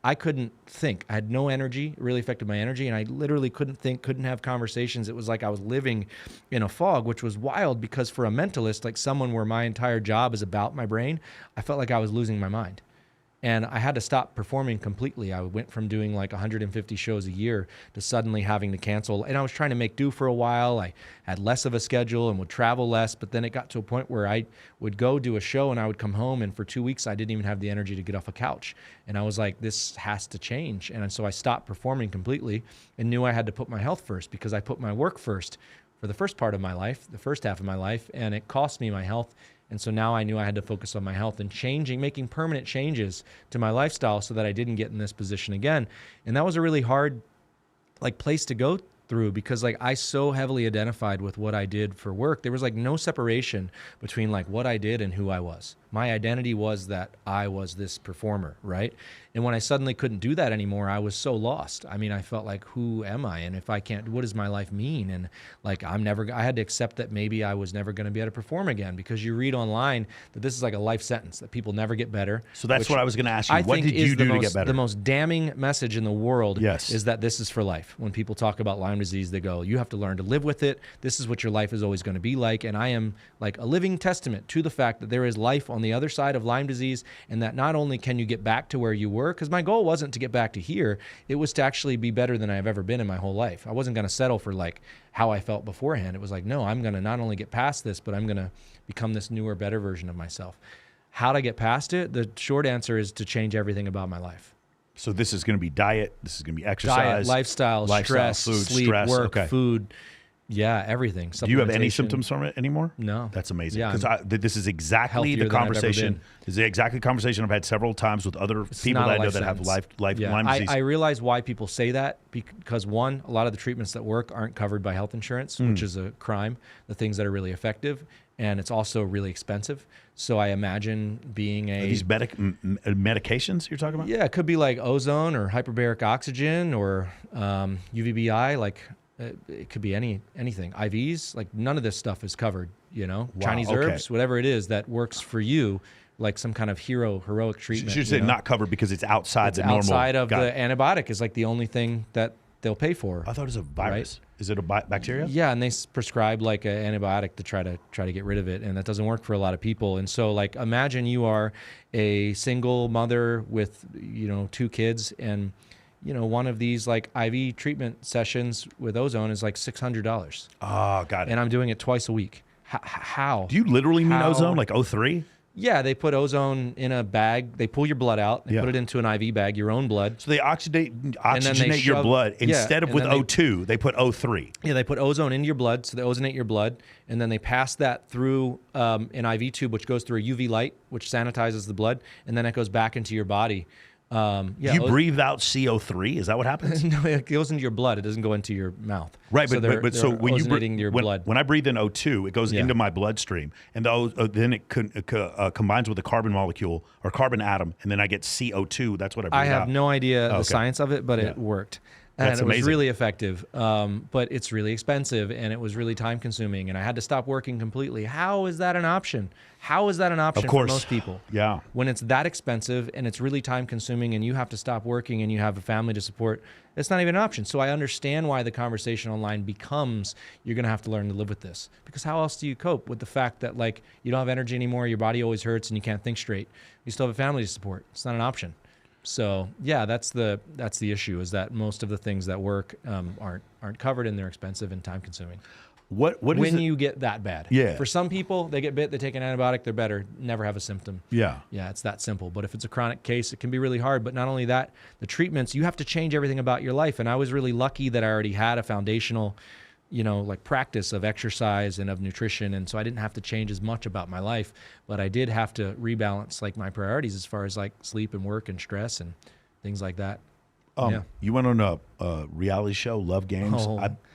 I couldn't think. I had no energy. It really affected my energy. And I literally couldn't think, couldn't have conversations. It was like I was living in a fog, which was wild because for a mentalist, like someone where my entire job is about my brain, I felt like I was losing my mind. And I had to stop performing completely. I went from doing like 150 shows a year to suddenly having to cancel. And I was trying to make do for a while. I had less of a schedule and would travel less. But then it got to a point where I would go do a show and I would come home. And for 2 weeks, I didn't even have the energy to get off a couch. And I was like, this has to change. And so I stopped performing completely and knew I had to put my health first because I put my work first for the first part of my life, the first half of my life. And it cost me my health. And so now I knew I had to focus on my health and making permanent changes to my lifestyle so that I didn't get in this position again. And that was a really hard place to go through because I so heavily identified with what I did for work. There was no separation between what I did and who I was. My identity was that I was this performer, right? And when I suddenly couldn't do that anymore, I was so lost. I mean, I felt like, who am I? And if I can't, what does my life mean? And I had to accept that maybe I was never going to be able to perform again because you read online that this is like a life sentence, that people never get better. So that's what I was going to ask you. What did you do to get better? The most damning message in the world is that this is for life. When people talk about Lyme disease, they go, you have to learn to live with it. This is what your life is always going to be like. And I am like a living testament to the fact that there is life on the other side of Lyme disease, and that not only can you get back to where you were, because my goal wasn't to get back to here, it was to actually be better than I've ever been in my whole life. I wasn't going to settle for how I felt beforehand. It was no, I'm going to not only get past this, but I'm going to become this newer, better version of myself. How to get past it? The short answer is to change everything about my life. So this is going to be diet, this is going to be exercise. Diet, lifestyle, stress, food, sleep, work, food. Yeah, everything. Do you have any symptoms from it anymore? No. That's amazing. Yeah, because this is exactly the conversation. This is exactly the conversation I've had several times with other people that I know that have Lyme disease. I realize why people say that because, one, a lot of the treatments that work aren't covered by health insurance, which is a crime, the things that are really effective. And it's also really expensive. So I imagine being Are these medications you're talking about? Yeah, it could be like ozone or hyperbaric oxygen or UVBI, it could be anything. IVs, none of this stuff is covered, Wow, Chinese herbs, whatever it is that works for you, like some kind of heroic treatment. You should say not covered because it's outside the normal. Outside of the antibiotic is the only thing that they'll pay for. I thought it was a virus. Right? Is it a bacteria? Yeah, and they prescribe an antibiotic to try to get rid of it, and that doesn't work for a lot of people. And so imagine you are a single mother with 2 kids, and one of these IV treatment sessions with ozone is $600. Oh, got it. And I'm doing it twice a week. How? Do you literally mean ozone, like O3? Yeah, they put ozone in a bag. They pull your blood out. They put it into an IV bag, your own blood. So they oxygenate your blood. Instead of with O2, they put O3. Yeah, they put ozone into your blood, so they ozonate your blood, and then they pass that through an IV tube, which goes through a UV light, which sanitizes the blood, and then it goes back into your body. You breathe out CO3? Is that what happens? No, it goes into your blood. It doesn't go into your mouth. Right, so so when you breathe your blood. When I breathe in O2, it goes into my bloodstream, and then it combines with the carbon molecule or carbon atom, and then I get CO2. That's what I breathe out. I have no idea the science of it, but it worked. And it was really effective, but it's really expensive, and it was really time-consuming, and I had to stop working completely. How is that an option? How is that an option for most people? Yeah. When it's that expensive, and it's really time-consuming, and you have to stop working, and you have a family to support, it's not even an option. So I understand why the conversation online becomes, you're going to have to learn to live with this. Because how else do you cope with the fact that you don't have energy anymore, your body always hurts, and you can't think straight? You still have a family to support. It's not an option. So yeah, that's the issue, is that most of the things that work aren't covered, and they're expensive and time consuming. When you get that bad? Yeah. For some people, they get bit, they take an antibiotic, they're better, never have a symptom. Yeah. Yeah, it's that simple. But if it's a chronic case, it can be really hard. But not only that, the treatments, you have to change everything about your life. And I was really lucky that I already had a foundational, practice of exercise and of nutrition. And so I didn't have to change as much about my life, but I did have to rebalance my priorities as far as sleep and work and stress and things like that. You went on a reality show, Love Games.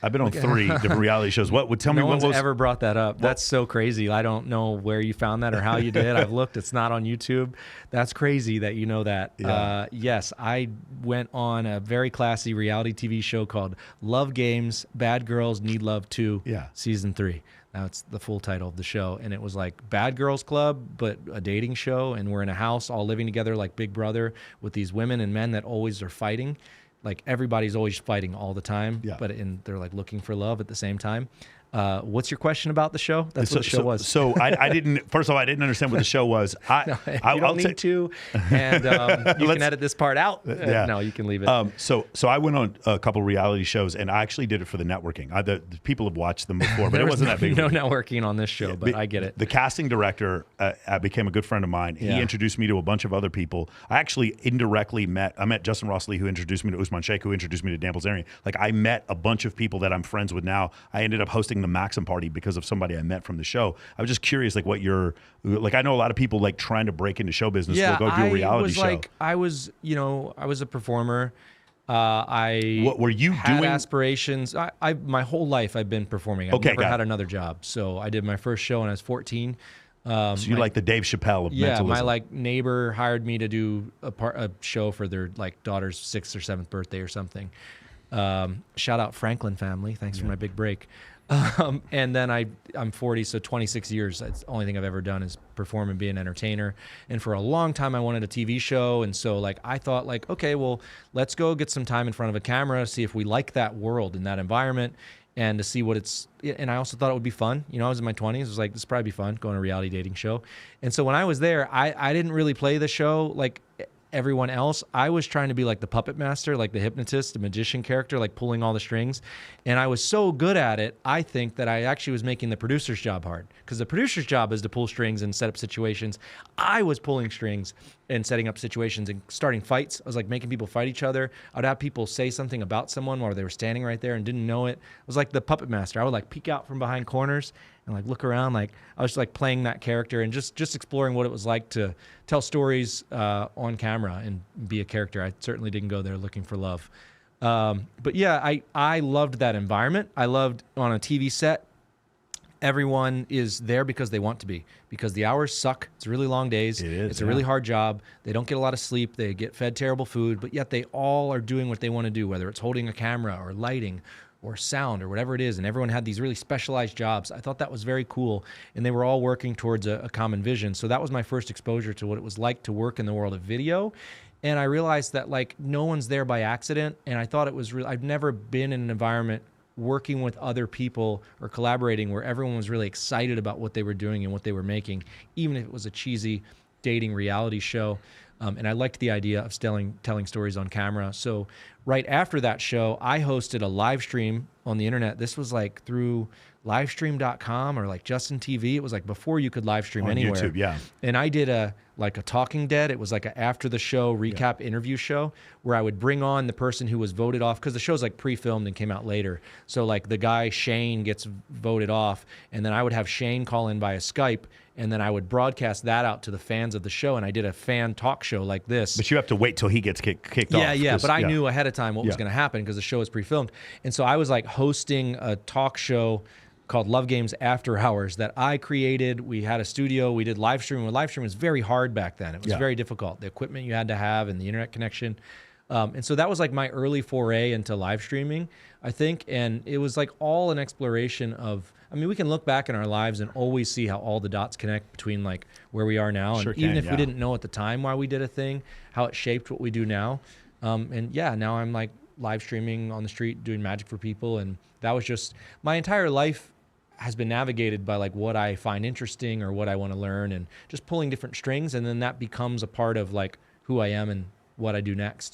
I've been on 3 different reality shows. No one's ever brought that up. That's so crazy. I don't know where you found that or how you did. I've looked. It's not on YouTube. That's crazy that you know that. Yeah. Yes, I went on a very classy reality TV show called Love Games, Bad Girls Need Love 2, Season 3. That's the full title of the show. And it was like Bad Girls Club, but a dating show. And we're in a house all living together like Big Brother with these women and men that always are fighting. Like everybody's always fighting all the time, but they're like looking for love at the same time. What's your question about the show? That's what the show was. So I didn't. First of all, I didn't understand what the show was. You don't need to, and you can edit this part out. No, you can leave it. So I went on a couple reality shows, and I actually did it for the networking. The people have watched them before, but it wasn't that big. No networking on this show, but I get it. The casting director became a good friend of mine. He introduced me to a bunch of other people. I actually indirectly met Justin Ross Lee, who introduced me to Usman Sheikh, who introduced me to Dan Bilzerian. Like I met a bunch of people that I'm friends with now. I ended up hosting the Maxim party because of somebody I met from the show. I was just curious, like what you're like. I know a lot of people like trying to break into show business. Yeah, will go do a reality show. I was a performer. What were you had doing? Aspirations. I my whole life I've been performing. I've never had another job. So I did my first show when I was 14. So you like the Dave Chappelle of mentalism. My like neighbor hired me to do a show for their like daughter's 6th or 7th birthday or something. Shout out Franklin family. Thanks for my big break. And then I'm 40, so 26 years. That's the only thing I've ever done is perform and be an entertainer. And for a long time, I wanted a TV show. And so like I thought like, okay, well, let's go get some time in front of a camera, see if we like that world and that environment, and to see what it's. And I also thought it would be fun. I was in my 20s. I was like, this would probably be fun, going to a reality dating show. And so when I was there, I didn't really play the show like everyone else. I was trying to be like the puppet master, like the hypnotist, the magician character, like pulling all the strings. And I was so good at it, I think, that I actually was making the producer's job hard, because the producer's job is to pull strings and set up situations. I was pulling strings and setting up situations and starting fights. I was like making people fight each other. I'd have people say something about someone while they were standing right there and didn't know it. I was like the puppet master. I would like peek out from behind corners and like look around, like I was like playing that character and just exploring what it was like to tell stories on camera and be a character. I certainly didn't go there looking for love. But yeah, I loved that environment. I loved on a TV set. Everyone is there because they want to be, because the hours suck. It's really long days. It's a really hard job. They don't get a lot of sleep. They get fed terrible food, but yet they all are doing what they want to do, whether it's holding a camera or lighting or sound or whatever it is. And everyone had these really specialized jobs. I thought that was very cool. And they were all working towards a common vision. So that was my first exposure to what it was like to work in the world of video. And I realized that like no one's there by accident. And I thought it was real. I've never been in an environment working with other people or collaborating where everyone was really excited about what they were doing and what they were making, even if it was a cheesy dating reality show. And I liked the idea of telling stories on camera. So right after that show, I hosted a live stream on the internet. This was like through livestream.com or like Justin TV. It was like before you could live stream on anywhere. YouTube, yeah. And I did a Talking Dead. It was like a after the show recap interview show where I would bring on the person who was voted off, because the show's like pre-filmed and came out later. So like the guy Shane gets voted off, and then I would have Shane call in via Skype, and then I would broadcast that out to the fans of the show. And I did a fan talk show like this. But you have to wait till he gets kicked off. Yeah. But I knew ahead of time what was going to happen because the show was pre-filmed. And so I was like hosting a talk show called Love Games After Hours that I created. We had a studio. We did live streaming. Live streaming was very hard back then. It was very difficult. The equipment you had to have and the internet connection. And so that was like my early foray into live streaming, I think. And it was like all an exploration of, I mean, we can look back in our lives and always see how all the dots connect between like where we are now. And even if we didn't know at the time why we did a thing, how it shaped what we do now. And yeah, now I'm like live streaming on the street, doing magic for people. And that was just, my entire life has been navigated by like what I find interesting or what I want to learn, and just pulling different strings. And then that becomes a part of like who I am and what I do next.